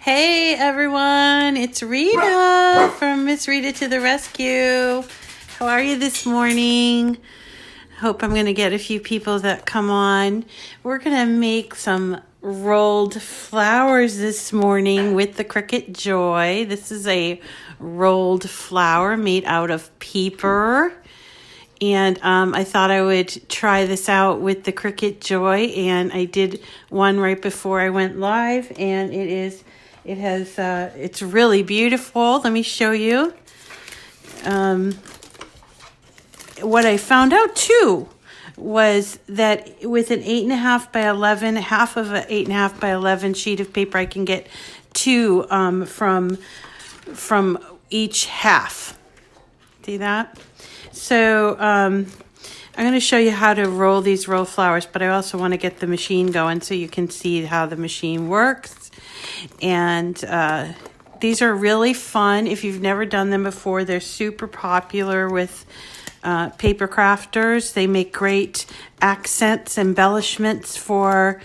Hey everyone, it's Rita from Miss Rita to the Rescue. How are you this morning? Hope I'm going to get a few people that come on. We're going to make some rolled flowers this morning with the Cricut Joy. This is a rolled flower made out of paper. And I thought I would try this out with the Cricut Joy, and I did one right before I went live, and it's really beautiful. Let me show you. What I found out too was that with an 8.5 by 11, half of an 8.5 by 11 sheet of paper, I can get two from each half. See that? So I'm going to show you how to roll these roll flowers, but I also want to get the machine going so you can see how the machine works. And these are really fun. If you've never done them before, they're super popular with paper crafters. They make great accents, embellishments for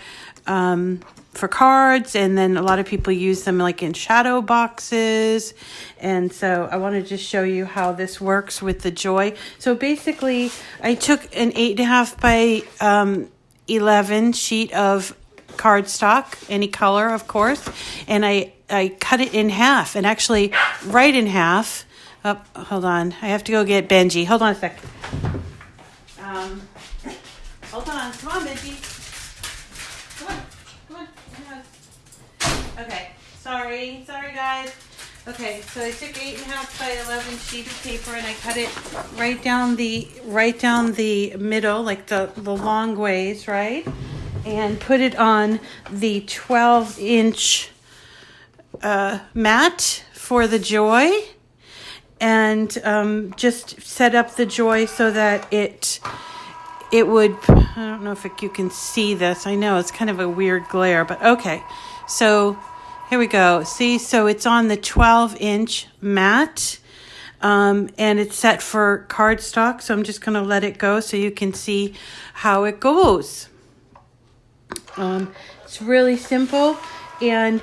cards, and then a lot of people use them like in shadow boxes. And so I want to just show you how this works with the Joy. So basically I took an 8.5 by 11 sheet of cardstock, any color of course, and I cut it in half, and actually right in half. Oh, hold on, I have to go get Benji. Hold on a sec. Hold on, come on Benji. Okay, sorry guys. Okay, so I took 8.5 by 11 sheet of paper, and I cut it right down the middle, like the long ways, right? And put it on the 12-inch mat for the Joy, and just set up the Joy so that it would, I don't know if you can see this. I know it's kind of a weird glare, but okay. So here we go. See, so it's on the 12-inch mat, and it's set for cardstock. So I'm just going to let it go so you can see how it goes. It's really simple. And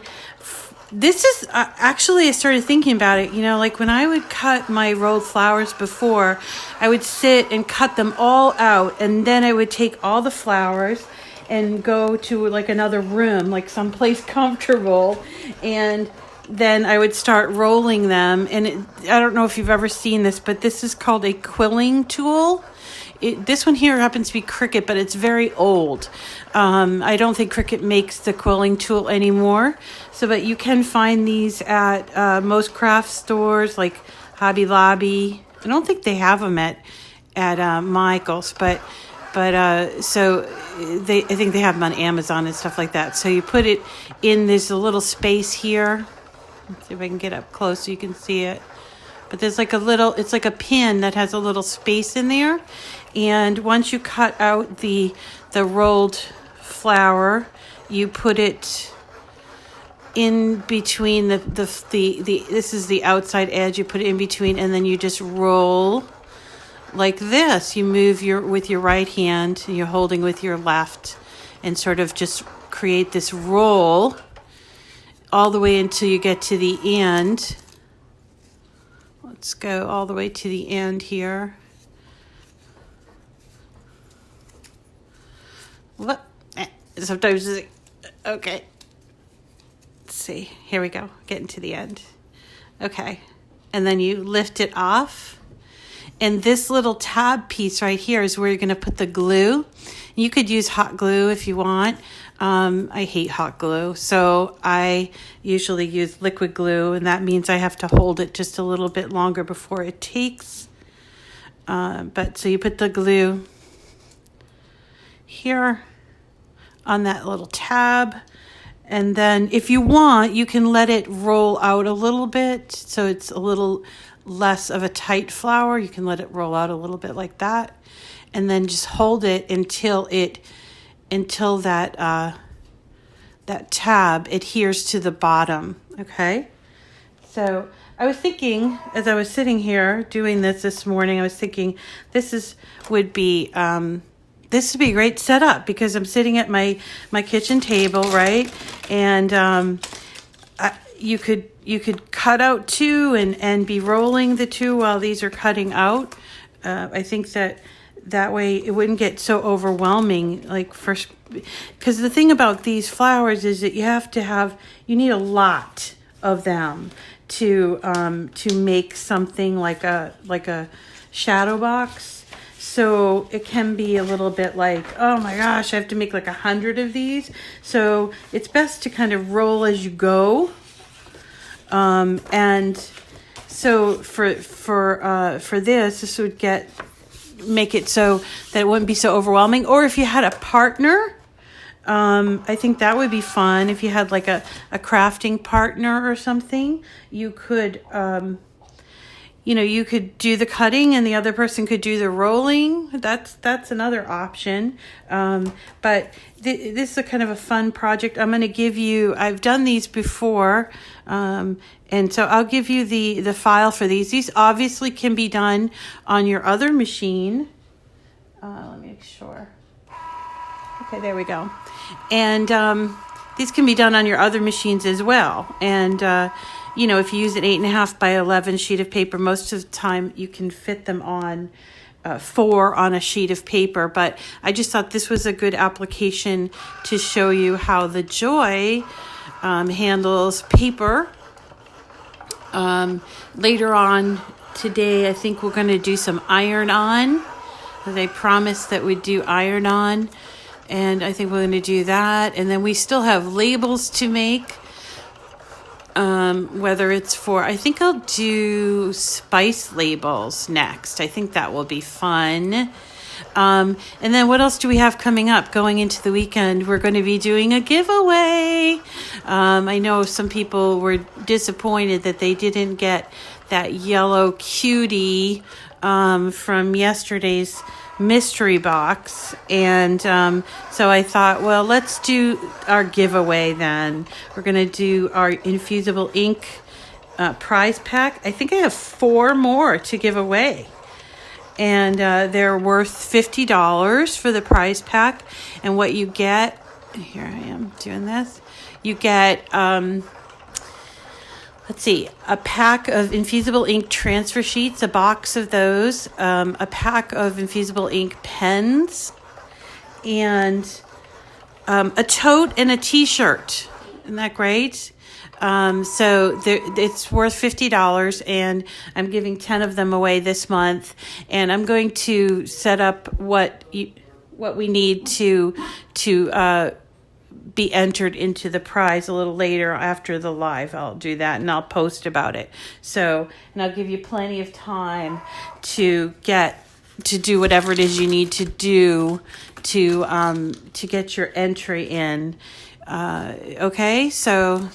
this is actually, I started thinking about it, like when I would cut my rolled flowers before, I would sit and cut them all out, and then I would take all the flowers and go to like another room, like someplace comfortable, and then I would start rolling them. And I don't know if you've ever seen this, but this is called a quilling tool. This one here happens to be Cricut, but it's very old. I don't think Cricut makes the quilling tool anymore. But you can find these at most craft stores like Hobby Lobby. I don't think they have them at Michael's, but so I think they have them on Amazon and stuff like that. So you put it in this little space here. Let's see if I can get up close so you can see it. But there's like it's like a pin that has a little space in there. And once you cut out the rolled flower, you put it in between this is the outside edge. You put it in between, and then you just roll like this. You move with your right hand, and you're holding with your left, and sort of just create this roll all the way until you get to the end. Let's go all the way to the end here. What? Sometimes, okay. Let's see. Here we go. Getting to the end. Okay. And then you lift it off. And this little tab piece right here is where you're going to put the glue. You could use hot glue if you want. I hate hot glue, so I usually use liquid glue, and that means I have to hold it just a little bit longer before it takes. But so you put the glue here on that little tab, and then if you want, you can let it roll out a little bit so it's a little less of a tight flower. You can let it roll out a little bit like that, and then just hold it until that tab adheres to the bottom. Okay, so I was thinking, as I was sitting here doing this morning, I was thinking this would be a great setup, because I'm sitting at my kitchen table, right? And you could cut out two and be rolling the two while these are cutting out. I think that way it wouldn't get so overwhelming. Like first, because the thing about these flowers is that you need a lot of them to make something like a shadow box. So it can be a little bit like, oh my gosh, I have to make like 100 of these. So it's best to kind of roll as you go. And so for this would make it so that it wouldn't be so overwhelming. Or if you had a partner, I think that would be fun. If you had like a crafting partner or something, you could, you could do the cutting and the other person could do the rolling. That's another option. But this is a kind of a fun project. I'm going to give you, I've done these before. And so I'll give you the file for these. These obviously can be done on your other machine. Let me make sure. Okay, there we go. And these can be done on your other machines as well. And, if you use an 8.5 by 11 sheet of paper, most of the time you can fit them on 4 on a sheet of paper. But I just thought this was a good application to show you how the Joy handles paper. Later on today, I think we're going to do some iron-on. They promised that we'd do iron-on. And I think we're going to do that. And then we still have labels to make. Whether it's I think I'll do spice labels next. I think that will be fun. And then what else do we have coming up? Going into the weekend, we're going to be doing a giveaway. I know some people were disappointed that they didn't get that yellow cutie from yesterday's mystery box. And so I thought, well, let's do our giveaway then. We're going to do our infusible ink prize pack. I think I have 4 more to give away. And they're worth $50 for the prize pack. And what you get, here I am doing this, you get, a pack of infusible ink transfer sheets, a box of those, a pack of infusible ink pens, and a tote and a t-shirt. Isn't that great? So it's worth $50, and I'm giving 10 of them away this month. And I'm going to set up what we need to be entered into the prize a little later after the live. I'll do that and I'll post about it. So, and I'll give you plenty of time to do whatever it is you need to do to get your entry in. Okay, so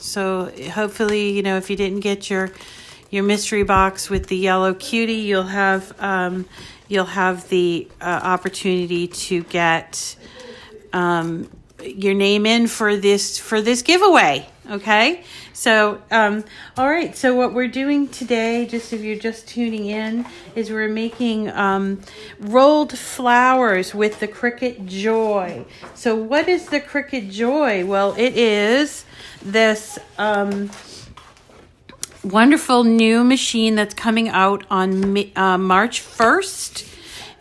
hopefully, if you didn't get your mystery box with the yellow cutie, you'll have the opportunity to get your name in for this giveaway. Okay, so all right, so what we're doing today, just if you're just tuning in, is we're making rolled flowers with the Cricut Joy. So what is the Cricut Joy? Well, it is this wonderful new machine that's coming out on March 1st.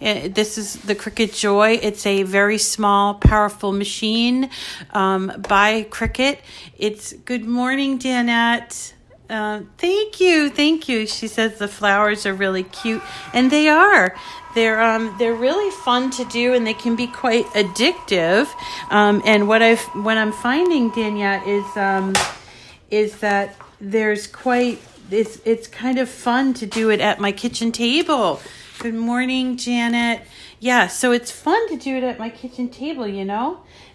This is the Cricut Joy. It's a very small, powerful machine by Cricut. It's good morning, Danette. Thank you. She says the flowers are really cute, and they are. They're really fun to do, and they can be quite addictive. And what I'm finding, Danette, is that there's it's kind of fun to do it at my kitchen table. Good morning, Janet. Yeah, so it's fun to do it at my kitchen table,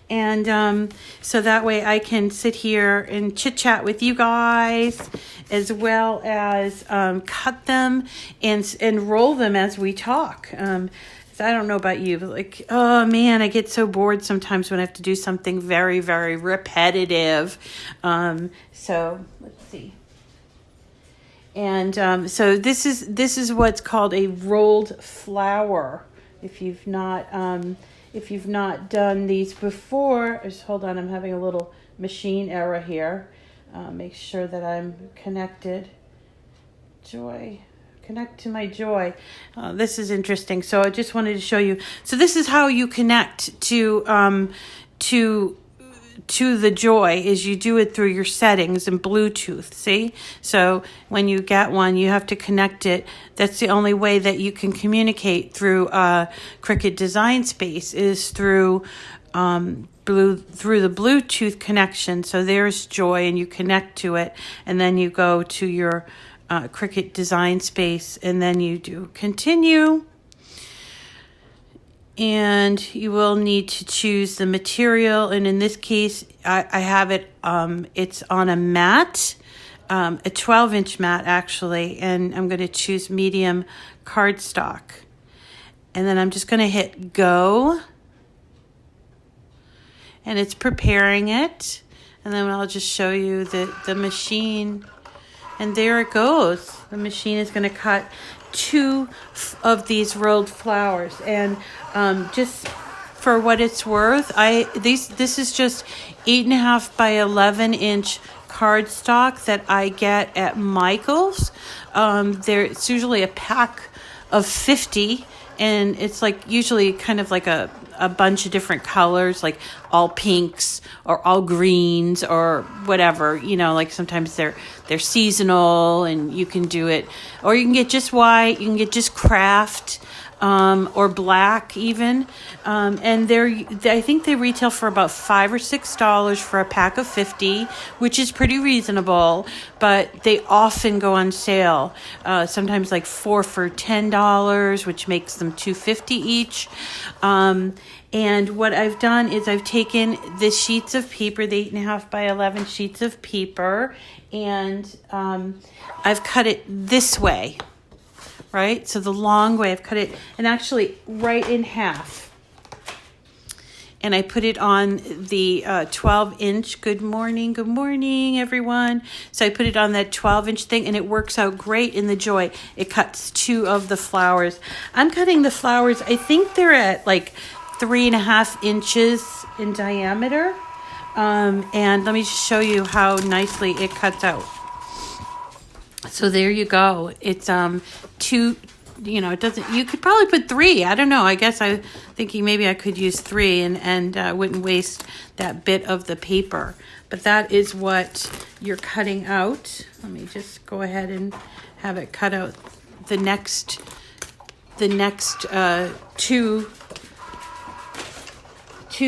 And so that way I can sit here and chit-chat with you guys, as well as cut them and roll them as we talk. I don't know about you, but oh man, I get so bored sometimes when I have to do something very, very repetitive. So let's see. And so this is what's called a rolled flower. If you've not done these before, just hold on, I'm having a little machine error here. Make sure that I'm connected. Joy. Connect to my Joy. This is interesting. So I just wanted to show you. So this is how you connect to the Joy, is you do it through your settings and Bluetooth. See? So when you get one, you have to connect it. That's the only way that you can communicate through Cricut Design Space, is through the Bluetooth connection. So there's Joy, and you connect to it, and then you go to your Cricut Design Space, and then you do continue, and you will need to choose the material. And in this case, I have it, it's on a mat, a 12-inch mat actually, and I'm going to choose medium cardstock, and then I'm just going to hit go, and it's preparing it, and then I'll just show you the machine. And there it goes. The machine is going to cut 2 of these rolled flowers. And just for what it's worth, this is just 8.5 by 11-inch cardstock that I get at Michael's. It's usually a pack of 50, and it's like usually kind of like a bunch of different colors, like all pinks or all greens or whatever, like sometimes they're seasonal, and you can do it, or you can get just white, you can get just craft, or black even, and I think they retail for about $5 or $6 for a pack of 50, which is pretty reasonable, but they often go on sale, sometimes like 4 for $10, which makes them $2.50 each. And what I've done is I've taken the sheets of paper, the 8.5 by 11 sheets of paper, and I've cut it this way, right? So the long way, I've cut it, and actually right in half. And I put it on the 12-inch. Good morning, everyone. So I put it on that 12-inch thing, and it works out great in the Joy. It cuts 2 of the flowers. I'm cutting the flowers, I think they're at like 3.5 inches in diameter. And let me just show you how nicely it cuts out. So there you go. It's 2, it doesn't, you could probably put 3. I don't know. I guess I'm thinking maybe I could use 3 and wouldn't waste that bit of the paper. But that is what you're cutting out. Let me just go ahead and have it cut out the next 2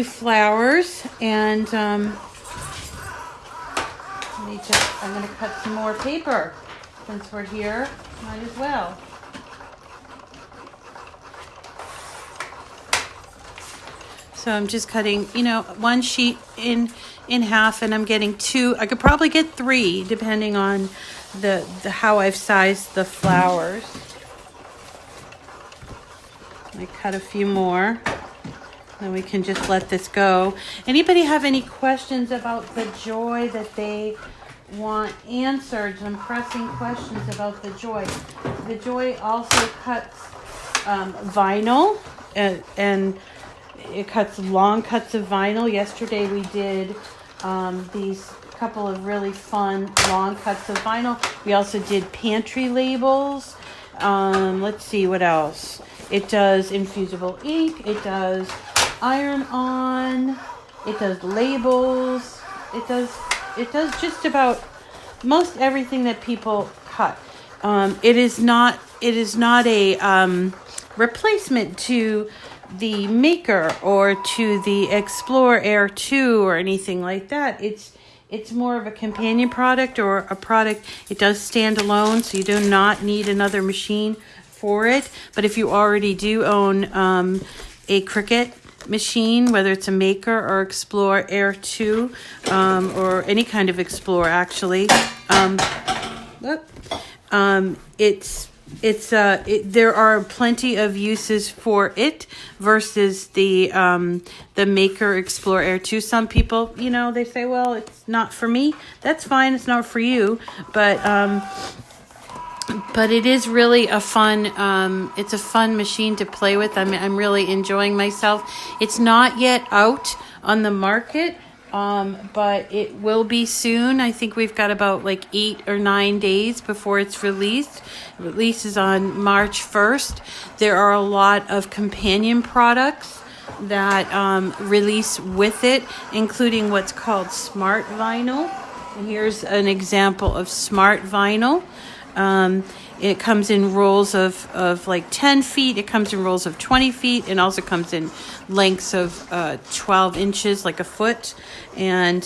flowers, and I'm going to cut some more paper since we're here. Might as well. So I'm just cutting, 1 sheet in half, and I'm getting 2. I could probably get 3 depending on the how I've sized the flowers. I cut a few more. Then we can just let this go. Anybody have any questions about the Joy that they want answered? Some pressing questions about the Joy. The Joy also cuts vinyl, and it cuts long cuts of vinyl. Yesterday we did these couple of really fun long cuts of vinyl. We also did pantry labels. Let's see what else. It does infusible ink. It does iron-on. It does labels. It does just about most everything that people cut. It is not a replacement to the Maker or to the Explorer Air 2 or anything like that. It's more of a companion product, or a product. It does stand alone, so you do not need another machine for it. But if you already do own a Cricut machine, whether it's a Maker or Explorer Air 2, or any kind of Explorer actually, there are plenty of uses for it versus the Maker Explorer Air 2. Some people, they say, well, it's not for me. That's fine. It's not for you. But it is really a fun, it's a fun machine to play with. I'm really enjoying myself. It's not yet out on the market. but it will be soon. I think we've got about like 8 or 9 days before it's released. Release is on March 1st. There are a lot of companion products that release with it, including what's called smart vinyl. And here's an example of smart vinyl. It comes in rolls of like 10 feet. It comes in rolls of 20 feet. And also comes in lengths of 12 inches, like a foot. And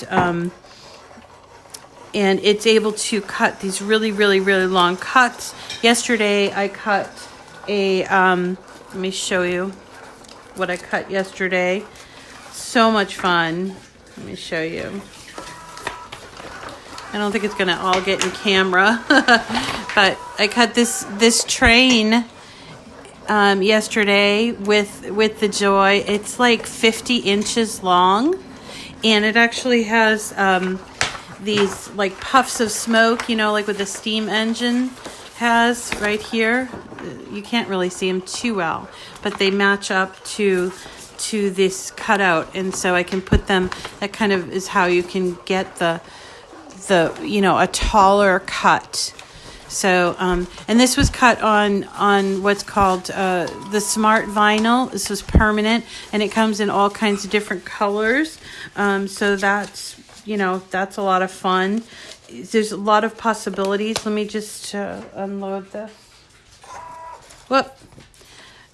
it's able to cut these really, really, really long cuts. Yesterday, I cut let me show you what I cut yesterday. So much fun. Let me show you. I don't think it's going to all get in camera, but I cut this train yesterday with the Joy. It's like 50 inches long, and it actually has these like puffs of smoke, like what the steam engine has right here. You can't really see them too well, but they match up to this cutout, and so I can put them. That kind of is how you can get the a taller cut. So and this was cut on what's called the smart vinyl. This was permanent, and it comes in all kinds of different colors. So that's that's a lot of fun. There's a lot of possibilities. Let me just unload this. Whoop.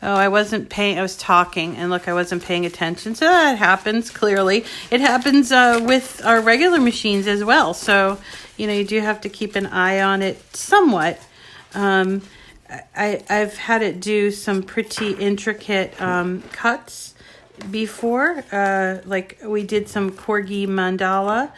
Oh, I was talking, and look, I wasn't paying attention. So that happens, clearly. It happens with our regular machines as well. So, you do have to keep an eye on it somewhat. I've had it do some pretty intricate cuts before. Like we did some corgi mandala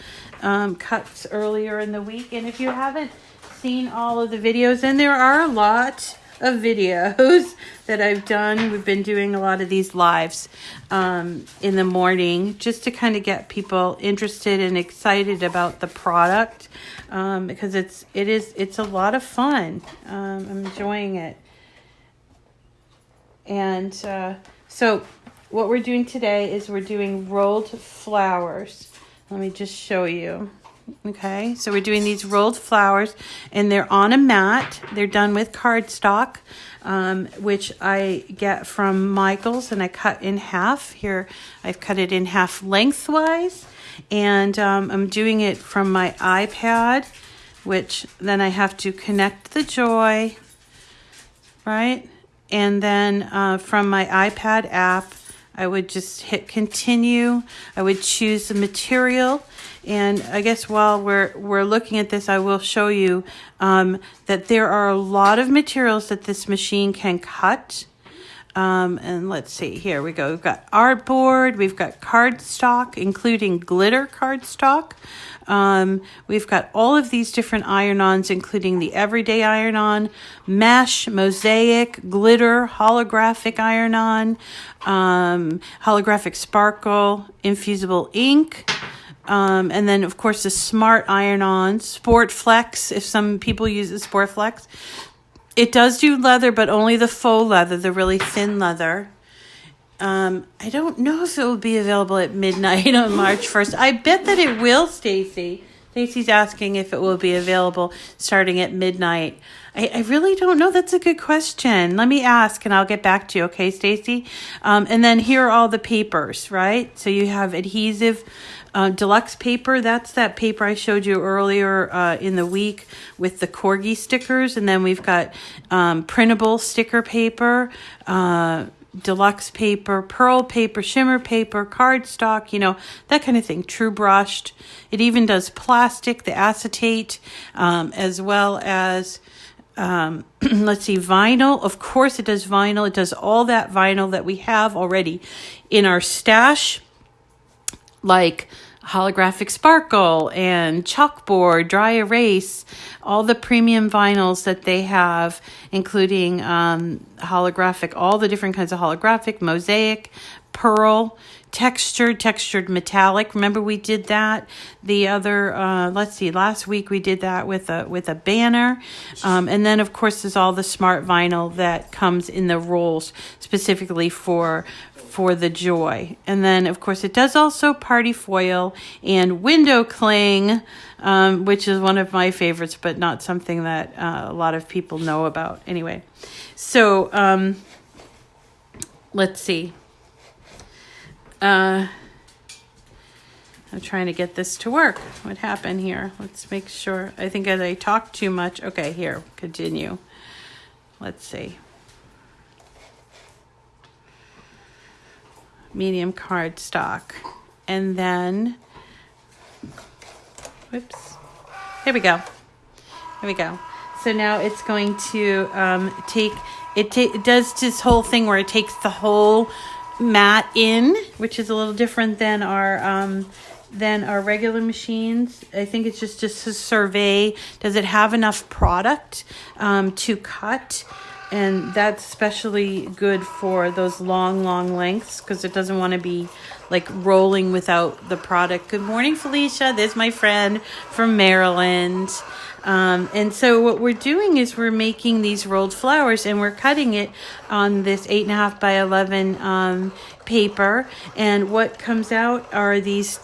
cuts earlier in the week. And if you haven't seen all of the videos, and there are a lot of videos that I've done. We've been doing a lot of these lives in the morning just to kind of get people interested and excited about the product because it's a lot of fun. I'm enjoying it. And so what we're doing today is we're doing rolled flowers. Let me just show you. Okay, so we're doing these rolled flowers, and they're on a mat. They're done with cardstock, which I get from Michael's, and I cut in half. Here, I've cut it in half lengthwise, and I'm doing it from my iPad, which then I have to connect the Joy, right? And then from my iPad app, I would just hit continue. I would choose the material. And I guess while we're looking at this, I will show you that there are a lot of materials that this machine can cut. And let's see, here we go. We've got artboard, we've got cardstock, including glitter cardstock. We've got all of these different iron-ons, including the everyday iron-on, mesh, mosaic, glitter, holographic iron-on, holographic sparkle, infusible ink. And then, of course, the smart iron-on, Sport Flex, if some people use the Sport Flex. It does do leather, but only the faux leather, the really thin leather. I don't know if it will be available at midnight on March 1st. I bet that it will, Stacy. Stacy's asking if it will be available starting at midnight. I really don't know. That's a good question. Let me ask, and I'll get back to you, okay, Stacy? And then here are all the papers, right? So you have adhesive deluxe paper. That's that paper I showed you earlier in the week with the corgi stickers. And then we've got printable sticker paper, deluxe paper, pearl paper, shimmer paper, cardstock, that kind of thing. True brushed. It even does plastic, the acetate, as well as let's see, vinyl. Of course it does vinyl. It does all that vinyl that we have already in our stash, like holographic sparkle and chalkboard, dry erase, all the premium vinyls that they have, including holographic, all the different kinds of holographic, mosaic, pearl. textured metallic. Remember we did that the other, let's see, last week we did that with a banner. And then of course there's all the smart vinyl that comes in the rolls specifically for the Joy. And then of course it does also party foil and window cling, which is one of my favorites, but not something that a lot of people know about. Anyway, so let's see. I'm trying to get this to work. What happened here? Let's make sure. I think as I talk too much. Okay, here, continue. Let's see. Medium cardstock. And then, whoops. Here we go. Here we go. So now it's going to it does this whole thing where it takes the whole mat in, which is a little different than our regular machines. I think it's just to survey, does it have enough product to cut? And that's especially good for those long lengths because it doesn't want to be like rolling without the product. Good morning, Felicia. There's my friend from Maryland. And so what we're doing is we're making these rolled flowers and we're cutting it on this 8.5 by 11 paper. And what comes out are these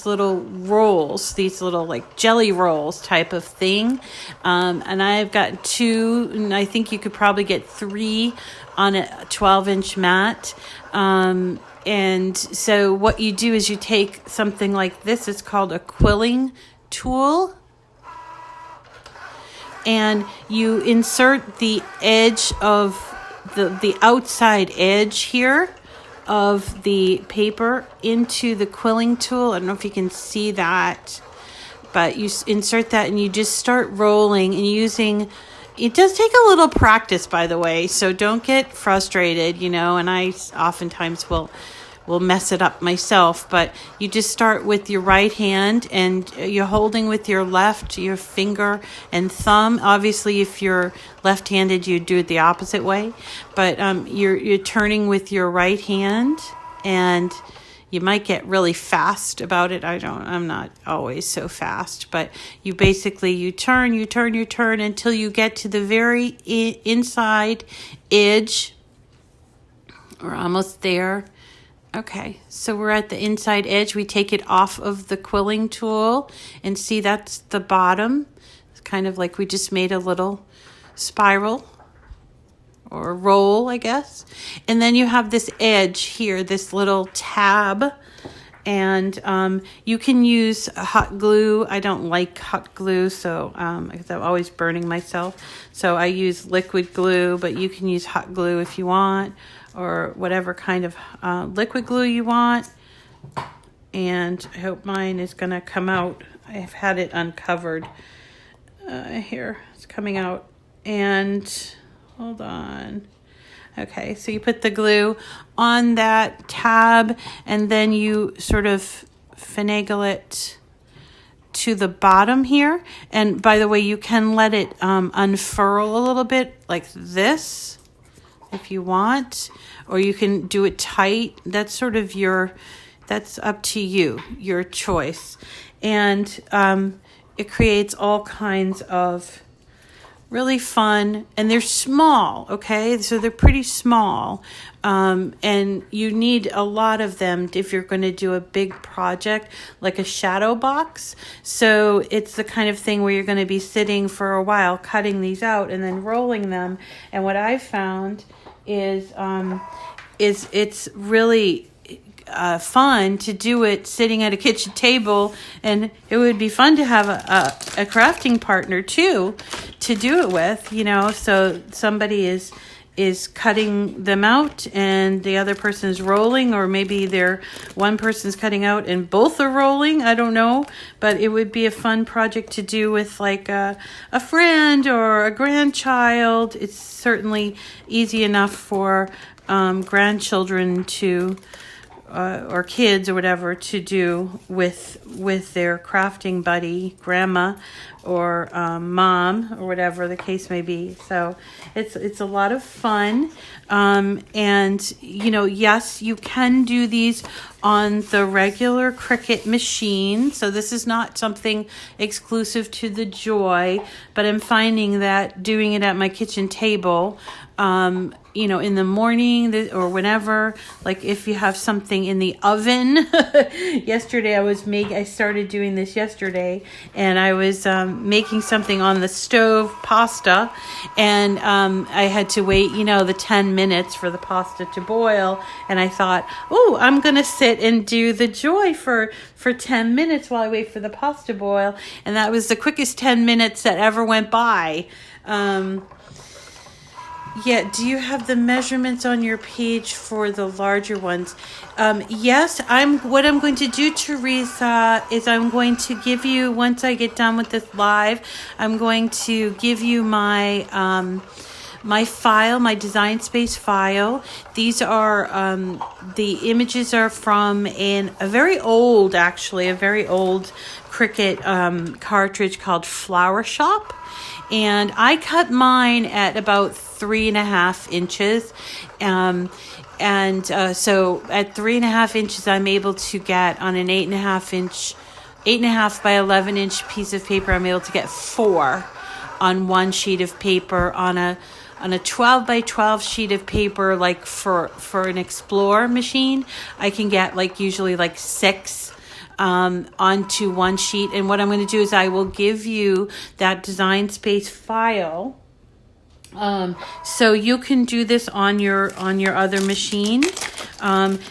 little rolls, these little like jelly rolls type of thing. And I've got 2, and I think you could probably get 3 on a 12-inch mat. And so what you do is you take something like this. It's called a quilling tool. And you insert the edge of the outside edge here of the paper into the quilling tool. I don't know if you can see that, but you insert that and you just start rolling and using, it does take a little practice, by the way, so don't get frustrated, and I oftentimes will mess it up myself, but you just start with your right hand and you're holding with your left, your finger and thumb. Obviously, if you're left-handed, you do it the opposite way, but you're turning with your right hand, and you might get really fast about it. I'm not always so fast, but you turn until you get to the very inside edge. We're almost there. Okay, so we're at the inside edge. We take it off of the quilling tool and see that's the bottom. It's kind of like we just made a little spiral or roll, I guess. And then you have this edge here, this little tab. And you can use hot glue. I don't like hot glue, so because I'm always burning myself. So I use liquid glue, but you can use hot glue if you want, or whatever kind of liquid glue you want. And I hope mine is going to come out. I've had it uncovered. Here, it's coming out. And hold on. Okay, so you put the glue on that tab, and then you sort of finagle it to the bottom here. And by the way, you can let it unfurl a little bit like this if you want, or you can do it tight. That's sort of that's up to you, your choice. And it creates all kinds of really fun, and they're small, okay? So they're pretty small, and you need a lot of them if you're going to do a big project like a shadow box. So it's the kind of thing where you're going to be sitting for a while cutting these out and then rolling them. And what I found is it's really fun to do it sitting at a kitchen table, and it would be fun to have a crafting partner too to do it with, so somebody is cutting them out and the other person is rolling, or maybe one person's cutting out and both are rolling. I don't know, but it would be a fun project to do with like a friend or a grandchild. It's certainly easy enough for grandchildren to or kids or whatever to do with their crafting buddy, grandma, or mom, or whatever the case may be. So it's a lot of fun. And yes, you can do these on the regular Cricut machine. So this is not something exclusive to the Joy, but I'm finding that doing it at my kitchen table, in the morning or whenever, like if you have something in the oven. Yesterday I started doing this yesterday, and I was making something on the stove, pasta, and I had to wait, the 10 minutes for the pasta to boil, and I thought, oh, I'm going to sit and do the Joy for 10 minutes while I wait for the pasta to boil, and that was the quickest 10 minutes that ever went by. Yeah, do you have the measurements on your page for the larger ones? Yes, what I'm going to do, Teresa, is I'm going to give you, once I get done with this live, I'm going to give you my my file, my Design Space file. These are, the images are from a very old Cricut cartridge called Flower Shop. And I cut mine at about 3.5 inches. So at 3.5 inches, I'm able to get on an 8.5 by 11 inch piece of paper, I'm able to get 4 on one sheet of paper. On a 12 by 12 sheet of paper, like for an Explorer machine, I can get usually 6 onto one sheet. And what I'm going to do is I will give you that Design Space file, so you can do this on your other machine.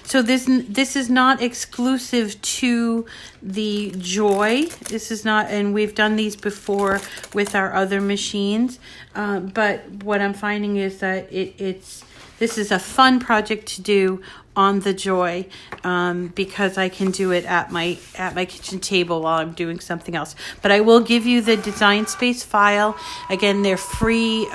So this is not exclusive to the Joy. This is not, and we've done these before with our other machines. But what I'm finding is that this is a fun project to do on the Joy, because I can do it at my kitchen table while I'm doing something else. But I will give you the Design Space file. Again, they're free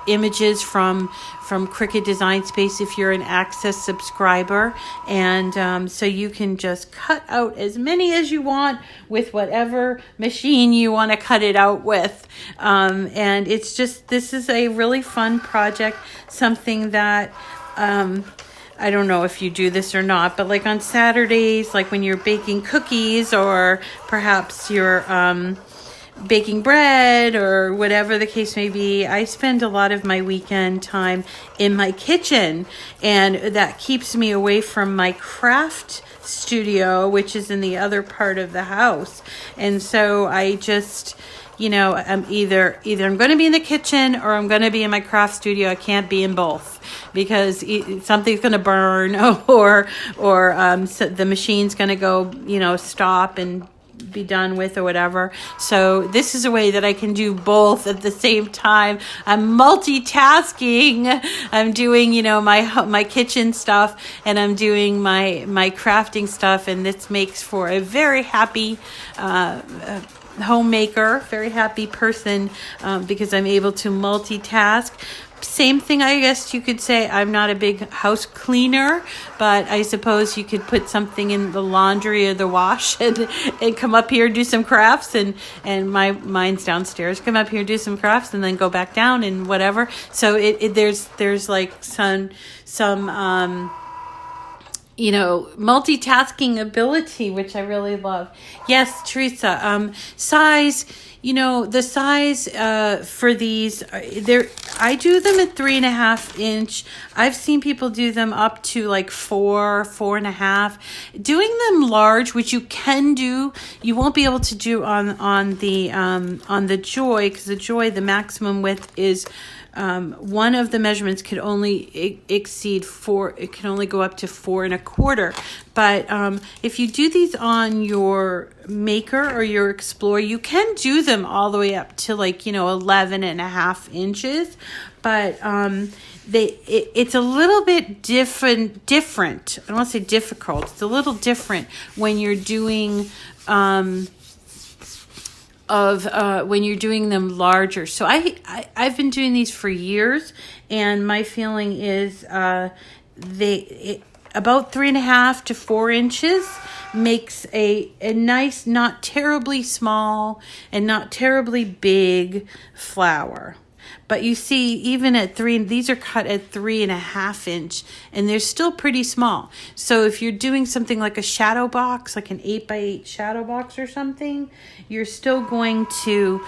images from Cricut Design Space if you're an Access subscriber, and so you can just cut out as many as you want with whatever machine you want to cut it out with. And this is a really fun project, something that I don't know if you do this or not, but on Saturdays, when you're baking cookies, or perhaps you're baking bread, or whatever the case may be, I spend a lot of my weekend time in my kitchen, and that keeps me away from my craft studio, which is in the other part of the house. And so I just, I'm either I'm going to be in the kitchen or I'm going to be in my craft studio. I can't be in both, because something's going to burn, or so the machine's going to go, stop and be done with, or whatever. So this is a way that I can do both at the same time. I'm multitasking. I'm doing, my kitchen stuff, and I'm doing my crafting stuff, and this makes for a very happy homemaker, very happy person, because I'm able to multitask. Same thing, I guess you could say. I'm not a big house cleaner, but I suppose you could put something in the laundry or the wash, and come up here and do some crafts, and mine's downstairs. Come up here and do some crafts, and then go back down and whatever. So there's some multitasking ability, which I really love. Yes, Teresa, size, the size for these, I do them at 3.5 inch. I've seen people do them up to 4.5. Doing them large, which you can do, you won't be able to do on the Joy, because the Joy, the maximum width is, one of the measurements could only exceed 4. It can only go up to 4.25. But if you do these on your Maker or your Explorer, you can do them all the way up to 11.5 inches. But it's a little bit different. I don't want to say difficult. It's a little different when you're doing when you're doing them larger. So I've been doing these for years, and my feeling is about 3.5 to 4 inches makes a nice, not terribly small and not terribly big flower. But you see, even at 3, these are cut at 3.5 inch, and they're still pretty small. So if you're doing something like a shadow box, like an 8x8 shadow box or something, you're still going to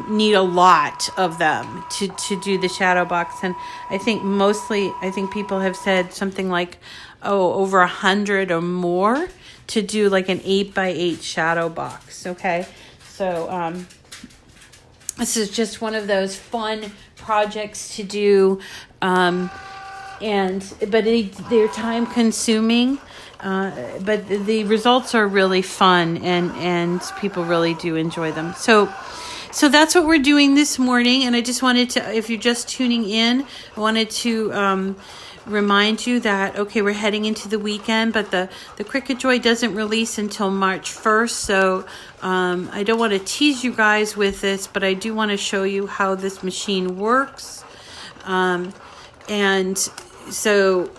need a lot of them to do the shadow box. And I think people have said something like, over 100 or more to do like an 8x8 shadow box. Okay, so this is just one of those fun projects to do, but they're time consuming, but the results are really fun, and people really do enjoy them. So that's what we're doing this morning, and I just wanted to, if you're just tuning in, I wanted to remind you that, okay, we're heading into the weekend, but the Cricut Joy doesn't release until March 1st, so I don't want to tease you guys with this, but I do want to show you how this machine works. And so,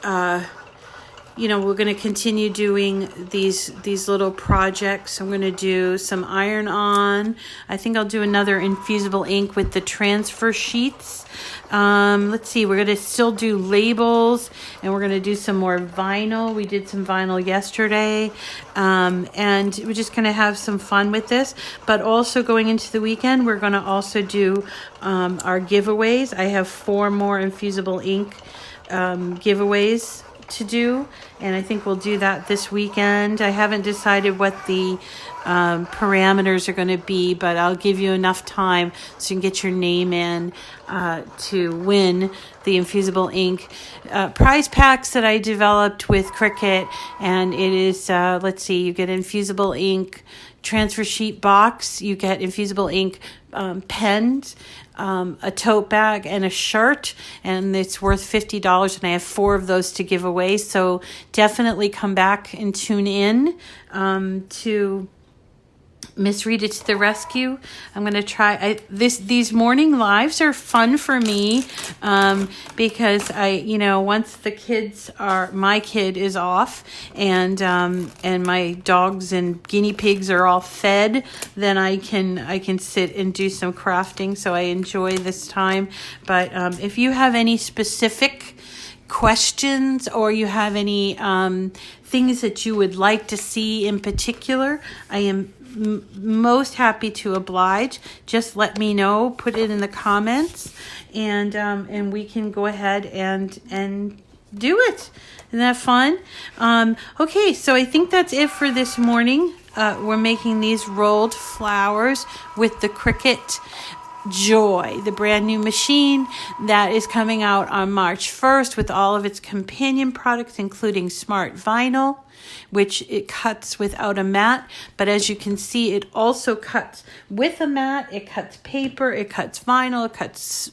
we're going to continue doing these little projects. I'm going to do some iron on. I think I'll do another infusible ink with the transfer sheets. Let's see, we're going to still do labels, and we're going to do some more vinyl. We did some vinyl yesterday, and we're just going to have some fun with this. But also going into the weekend, we're going to also do our giveaways. I have 4 more infusible ink giveaways to do, and I think we'll do that this weekend. I haven't decided what the parameters are going to be, but I'll give you enough time so you can get your name in to win the infusible ink prize packs that I developed with Cricut. And it is, let's see, you get infusible ink transfer sheet box, you get infusible ink pens, a tote bag, and a shirt, and it's worth $50, and I have 4 of those to give away. So definitely come back and tune in to Miss Rita to the rescue. I'm going to try these morning lives are fun for me because once my kid is off and my dogs and guinea pigs are all fed, then I can sit and do some crafting. So I enjoy this time. But if you have any specific questions, or you have any things that you would like to see in particular, I am most happy to oblige. Just let me know, put it in the comments, and we can go ahead and do it. Isn't that fun? Okay, so I think that's it for this morning. We're making these rolled flowers with the Cricut Joy, the brand new machine that is coming out on March 1st with all of its companion products, including smart vinyl, which it cuts without a mat, but as you can see, it also cuts with a mat. It cuts paper, it cuts vinyl, it cuts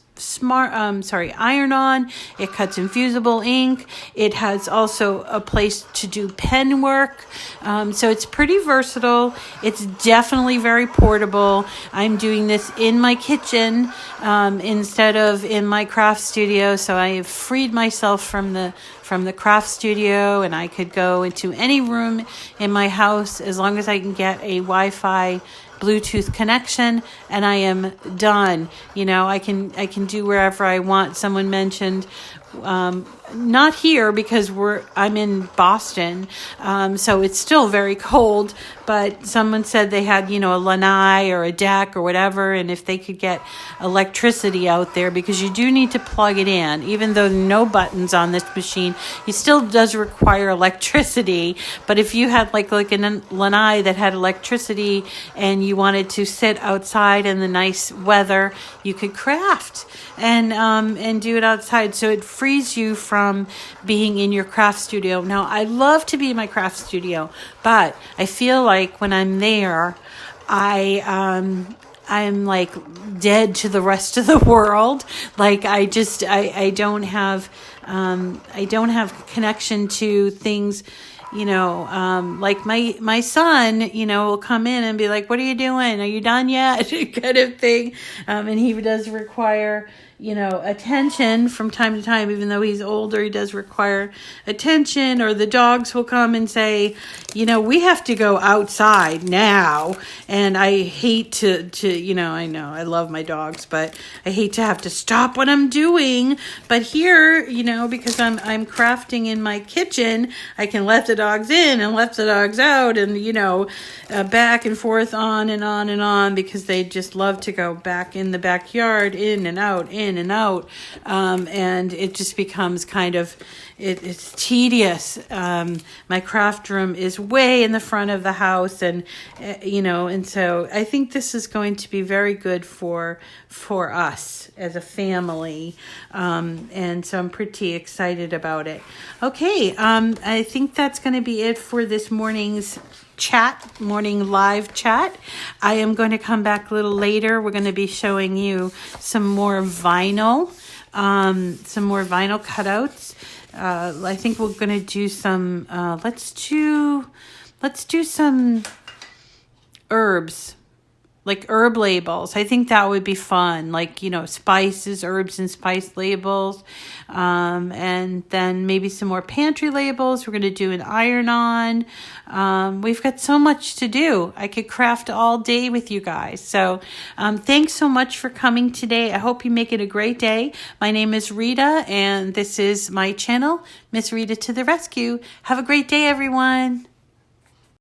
iron-on, it cuts infusible ink. It has also a place to do pen work, so it's pretty versatile. It's definitely very portable. I'm doing this in my kitchen instead of in my craft studio, so I have freed myself from the craft studio, and I could go into any room in my house as long as I can get a Wi-Fi Bluetooth connection, and I am done. I can do wherever I want. Someone mentioned not here because I'm in Boston, so it's still very cold, but someone said they had a lanai or a deck or whatever, and if they could get electricity out there, because you do need to plug it in, even though no buttons on this machine, it still does require electricity. But if you had like a lanai that had electricity and you wanted to sit outside in the nice weather, you could craft and do it outside, so it frees you from being in your craft studio. Now, I love to be in my craft studio, but I feel like when I'm there, I'm like dead to the rest of the world. Like I don't have connection to things. Like my son, will come in and be like, "What are you doing? Are you done yet?" kind of thing. And he does require, attention from time to time. Even though he's older, he does require attention. Or the dogs will come and say, we have to go outside now. And I hate to I know I love my dogs, but I hate to have to stop what I'm doing. But here, because I'm crafting in my kitchen, I can let the dogs in and let the dogs out, and back and forth, on and on and on, because they just love to go back in the backyard, in and out, and it just becomes kind of it's tedious. My craft room is way in the front of the house, and and so I think this is going to be very good for us as a family, and so I'm pretty excited about it. Okay, I think that's going to be it for this morning's morning live chat. I am going to come back a little later. We're going to be showing you some more vinyl cutouts. I think we're going to do some, let's do some herbs, like herb labels. I think that would be fun, like, spices, herbs and spice labels. And then maybe some more pantry labels. We're going to do an iron-on. We've got so much to do. I could craft all day with you guys. So thanks so much for coming today. I hope you make it a great day. My name is Rita, and this is my channel, Miss Rita to the Rescue. Have a great day, everyone.